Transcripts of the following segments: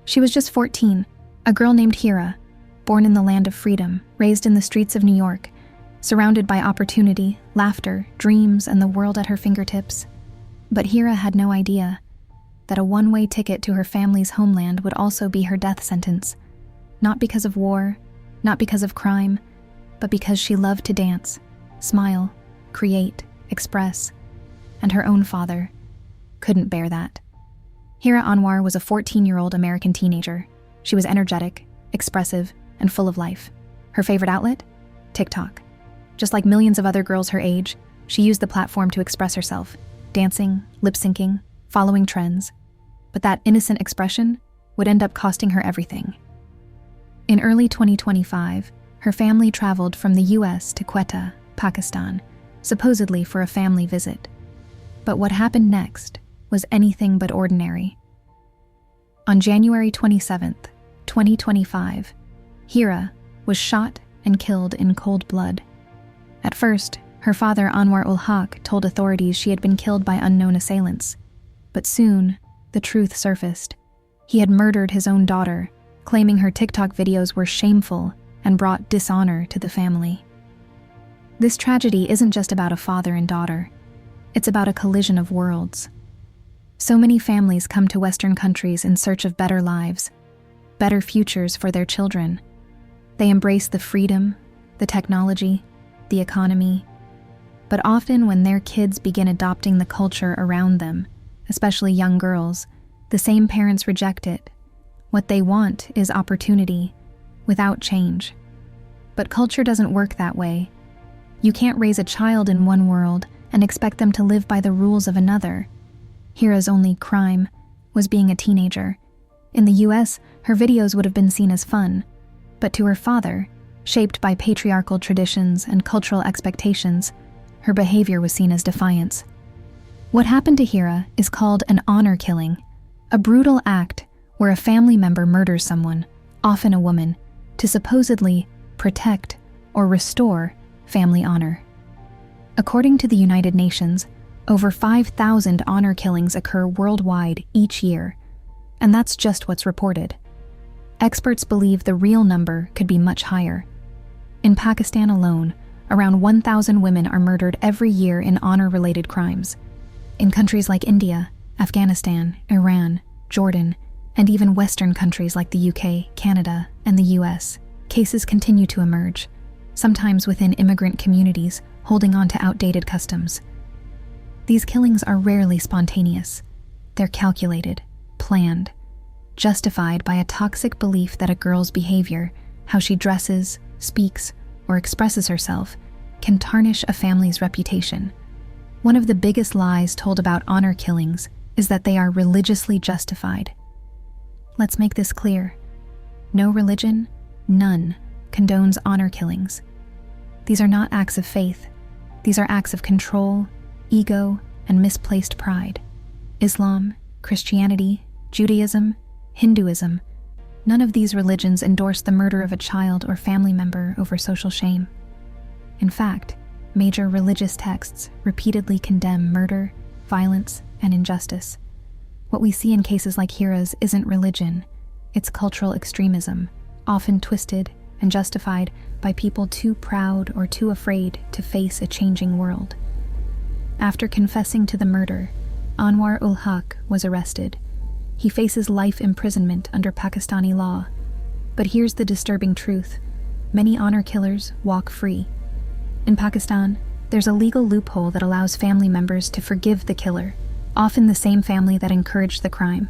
She was just 14, a girl named Hira, born in the land of freedom, raised in the streets of New York, surrounded by opportunity, laughter, dreams, and the world at her fingertips. But Hira had no idea that a one-way ticket to her family's homeland would also be her death sentence, not because of war, not because of crime, but because she loved to dance, smile, create, express, and her own father couldn't bear that. Hira Anwar was a 14-year-old American teenager. She was energetic, expressive, and full of life. Her favorite outlet? TikTok. Just like millions of other girls her age, she used the platform to express herself, dancing, lip-syncing, following trends. But that innocent expression would end up costing her everything. In early 2025, her family traveled from the US to Quetta, Pakistan, supposedly for a family visit. But what happened next was anything but ordinary. On January 27th, 2025, Hira was shot and killed in cold blood. At first, her father Anwar ul Haq told authorities she had been killed by unknown assailants. But soon, the truth surfaced. He had murdered his own daughter, claiming her TikTok videos were shameful and brought dishonor to the family. This tragedy isn't just about a father and daughter. It's about a collision of worlds. So many families come to Western countries in search of better lives, better futures for their children. They embrace the freedom, the technology, the economy. But often when their kids begin adopting the culture around them, especially young girls, the same parents reject it. What they want is opportunity, without change. But culture doesn't work that way. You can't raise a child in one world and expect them to live by the rules of another. Hira's only crime was being a teenager. In the US, her videos would have been seen as fun, but to her father, shaped by patriarchal traditions and cultural expectations, her behavior was seen as defiance. What happened to Hira is called an honor killing, a brutal act where a family member murders someone, often a woman, to supposedly protect or restore family honor. According to the United Nations, over 5,000 honor killings occur worldwide each year, and that's just what's reported. Experts believe the real number could be much higher. In Pakistan alone, around 1,000 women are murdered every year in honor-related crimes. In countries like India, Afghanistan, Iran, Jordan, and even Western countries like the UK, Canada, and the US, cases continue to emerge, sometimes within immigrant communities holding on to outdated customs. These killings are rarely spontaneous. They're calculated, planned, justified by a toxic belief that a girl's behavior, how she dresses, speaks, or expresses herself, can tarnish a family's reputation. One of the biggest lies told about honor killings is that they are religiously justified. Let's make this clear. No religion, none, condones honor killings. These are not acts of faith. These are acts of control, ego, and misplaced pride. Islam, Christianity, Judaism, Hinduism, none of these religions endorse the murder of a child or family member over social shame. In fact, major religious texts repeatedly condemn murder, violence, and injustice. What we see in cases like Hira's isn't religion, it's cultural extremism, often twisted and justified by people too proud or too afraid to face a changing world. After confessing to the murder, Anwar ul Haq was arrested. He faces life imprisonment under Pakistani law. But here's the disturbing truth. Many honor killers walk free. In Pakistan, there's a legal loophole that allows family members to forgive the killer, often the same family that encouraged the crime.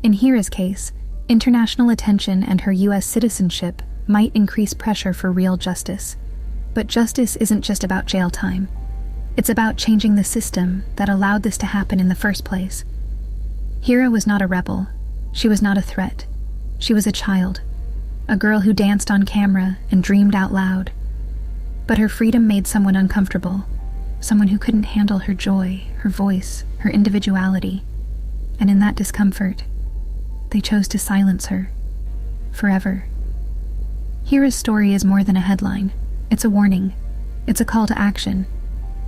In Hira's case, international attention and her US citizenship might increase pressure for real justice. But justice isn't just about jail time. It's about changing the system that allowed this to happen in the first place. Hira was not a rebel. She was not a threat. She was a child, a girl who danced on camera and dreamed out loud. But her freedom made someone uncomfortable, someone who couldn't handle her joy, her voice, her individuality. And in that discomfort, they chose to silence her, forever. Hira's story is more than a headline. It's a warning. It's a call to action.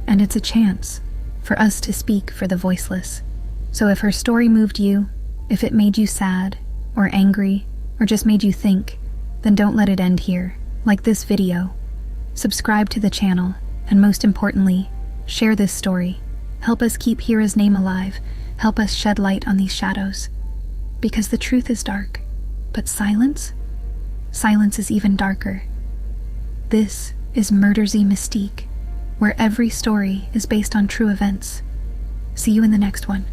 And it's a chance for us to speak for the voiceless. So if her story moved you, if it made you sad, or angry, or just made you think, then don't let it end here. Like this video, subscribe to the channel, and most importantly, share this story. Help us keep Hira's name alive. Help us shed light on these shadows. Because the truth is dark, but silence is even darker. This is MurderZMystique, where every story is based on true events. See you in the next one.